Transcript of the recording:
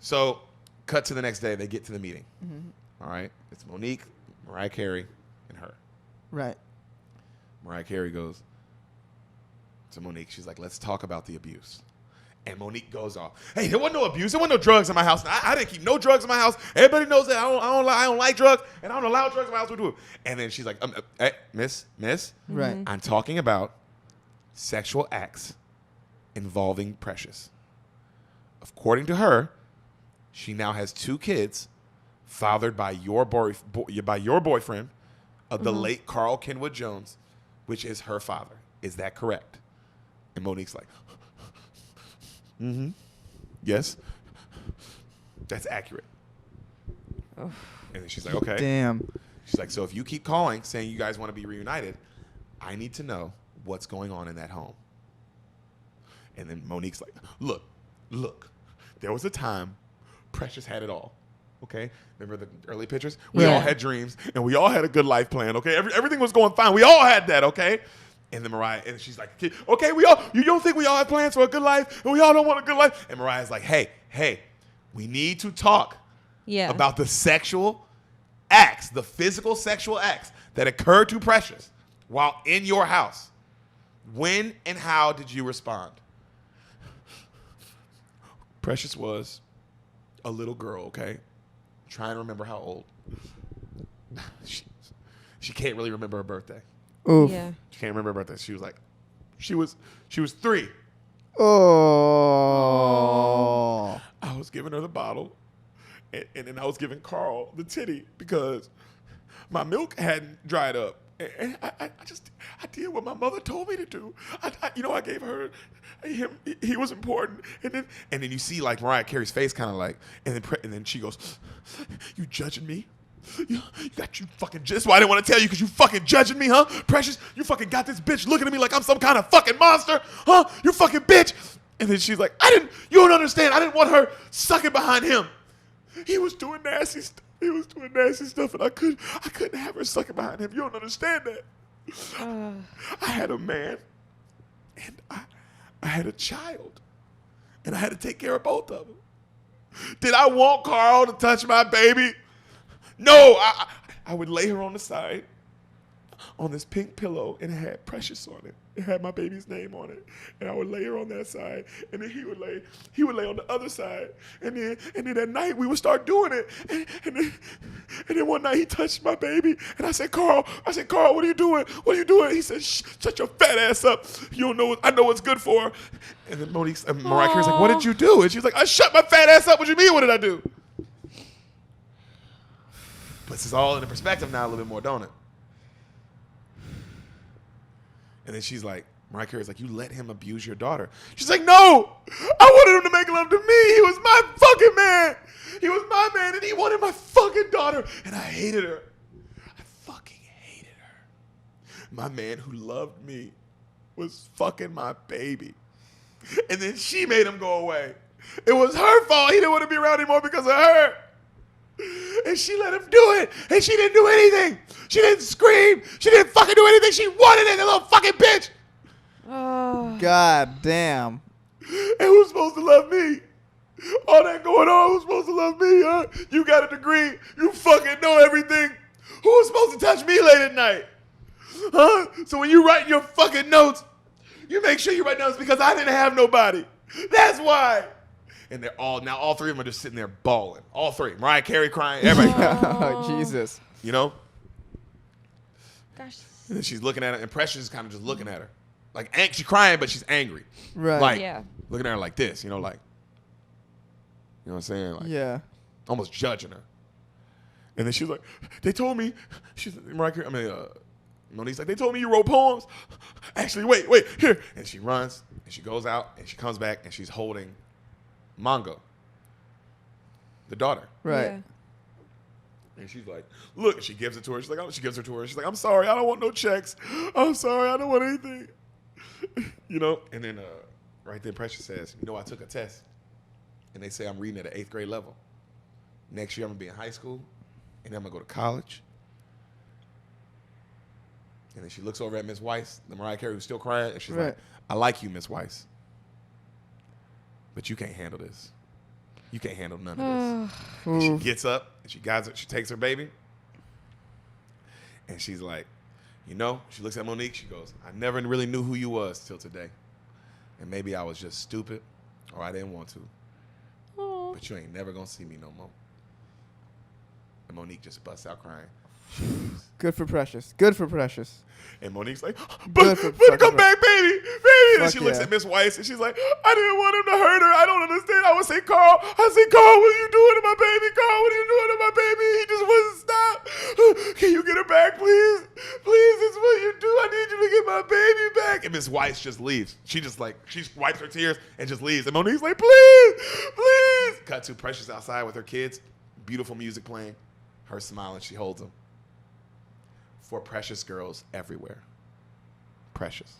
So, cut to the next day. They get to the meeting. All right. It's Monique, Mariah Carey, and her. Right. Mariah Carey goes to Monique. She's like, let's talk about the abuse. And Monique goes off. Hey, there wasn't no abuse. There wasn't no drugs in my house. I didn't keep no drugs in my house. Everybody knows that I don't like drugs, and I don't allow drugs in my house. We do it. And then she's like, hey, miss. Right. I'm talking about sexual acts involving Precious. According to her, she now has 2 kids fathered by your boyfriend, the late Carl Kenwood Jones, which is her father. Is that correct? And Monique's like, yes, that's accurate. And then she's like, okay. Damn. She's like, so if you keep calling saying you guys want to be reunited, I need to know what's going on in that home. And then Monique's like, look, there was a time Precious had it all. Okay? Remember the early pictures? We all had dreams, and we all had a good life plan, okay? Everything was going fine. We all had that, okay? And then Mariah, and she's like, okay, you don't think we all have plans for a good life, and we all don't want a good life? And Mariah's like, hey, we need to talk about the sexual acts, the physical sexual acts that occurred to Precious while in your house. When and how did you respond? Precious was a little girl, okay? Trying to remember how old. She can't really remember her birthday. Oof. Yeah. She can't remember her birthday. She was like, she was 3. Oh. I was giving her the bottle, and then I was giving Carl the titty because my milk hadn't dried up. And I did what my mother told me to do. I gave her him. He was important. And then you see like Mariah Carey's face kind of like, and then she goes, "You judging me? You fucking. That's why I didn't want to tell you because you fucking judging me, huh? Precious, you fucking got this bitch looking at me like I'm some kind of fucking monster, huh? You fucking bitch." And then she's like, you don't understand. I didn't want her sucking behind him. He was doing nasty stuff. And I couldn't have her sucking behind him. You don't understand that. I had a man, and I had a child, and I had to take care of both of them. Did I want Carl to touch my baby? No, I would lay her on the side on this pink pillow, and it had Precious on it. It had my baby's name on it, and I would lay her on that side, and then he would lay on the other side, and then at night we would start doing it, and then one night he touched my baby, and I said, Carl, what are you doing? What are you doing? He said, shut your fat ass up. You don't know. I know what's good for her. And then Mariah Carey's like, what did you do? And she's like, I shut my fat ass up. What you mean? What did I do? But this is all in the perspective now a little bit more, don't it? And then she's like, Mariah Carey's like, you let him abuse your daughter. She's like, no, I wanted him to make love to me. He was my fucking man. He was my man, and he wanted my fucking daughter. And I hated her. I fucking hated her. My man who loved me was fucking my baby. And then she made him go away. It was her fault. He didn't want to be around anymore because of her. And she let him do it. And she didn't do anything. She didn't scream. She didn't fucking do anything. She wanted it, that little fucking bitch. Oh. God damn. And who's supposed to love me? All that going on, who's supposed to love me, huh? You got a degree. You fucking know everything. Who was supposed to touch me late at night? Huh? So when you write your fucking notes, you make sure you write notes because I didn't have nobody. That's why. And they're all 3 of them are just sitting there bawling. All 3. Mariah Carey crying, everybody crying. Oh, Jesus. You know? Gosh. And then she's looking at her, and Precious is kind of just looking at her. Like, she's crying, but she's angry. Right. Like, Yeah. looking at her like this, like, you know what I'm saying? Like, Yeah. almost judging her. And then she's like, they told me, Monique's like, they told me you wrote poems. Actually, wait, here. And she runs, and she goes out, and she comes back, and she's holding Mongo, the daughter. Right. Yeah. And she's like, look, and she gives it to her. She's like, I'm sorry, I don't want no checks. I'm sorry, I don't want anything. And then right then Precious says, I took a test. And they say I'm reading at an 8th grade level. Next year I'm going to be in high school. And then I'm going to go to college. And then she looks over at Miss Weiss, the Mariah Carey who's still crying. And she's like, I like you, Miss Weiss. But you can't handle this. You can't handle none of this. And she gets up and she takes her baby. And she's like, you know, she looks at Monique. She goes, I never really knew who you was till today. And maybe I was just stupid or I didn't want to. But you ain't never going to see me no more. And Monique just busts out crying. She leaves. Good for Precious. Good for Precious. And Monique's like, Good but for come fucking back, baby. And Fuck she looks yeah. at Miss Weiss and she's like, I didn't want him to hurt her. I don't understand. I would say, Carl, what are you doing to my baby? Carl, what are you doing to my baby? He just wouldn't stop. Can you get her back, please? Please, it's what you do. I need you to get my baby back. And Miss Weiss just leaves. She wipes her tears and just leaves. And Monique's like, please, please. Cut to Precious outside with her kids. Beautiful music playing. Her smiling. She holds them. For Precious girls everywhere. Precious.